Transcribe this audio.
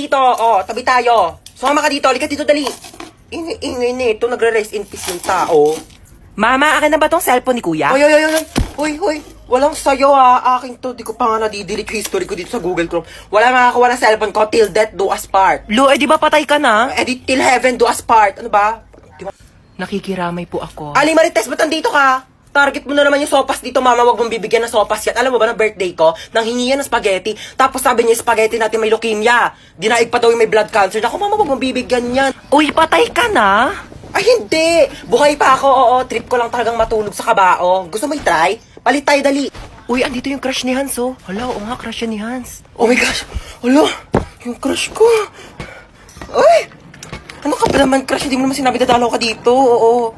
dito. Oh, tabi tayo. Sumama ka dito. Halika dito, dali. Ingay nito. Nagre-rest in peace yung tao. Mama, akin na ba tong cellphone ni Kuya? Hoy. Walang sayo ha. Akin to. Di ko pa nga nadidelete yung history ko dito sa Google Chrome. Wala makakuha ng cellphone ko. Till death do us part. Lo, di ba patay ka na? Till heaven do us part. Ano ba? Nakikiramay po ako. Ali Marites, ba't nandito ka? Target mo na naman yung sopas dito, mama. Wag mong bibigyan ng sopas yan. Alam mo ba na birthday ko? Nang hingi yan ng spaghetti. Tapos sabi niya, spaghetti natin may leukemia. Dinaig pa daw yung may blood cancer. Naku, mama, wag mong bibigyan yan. Uy, patay ka na? Ay, hindi. Buhay pa ako, oo. Trip ko lang talagang matulog sa kabao. Gusto mo i-try? Palit tayo, dali. Uy, andito yung crush ni Hans, oh. Hala, oo nga, crush yan ni Hans. Oh my gosh. Hala, yung crush ko. Ay! Ano ka ba naman, crush? Hindi mo naman sinabi dadalaw ka dito. Oo.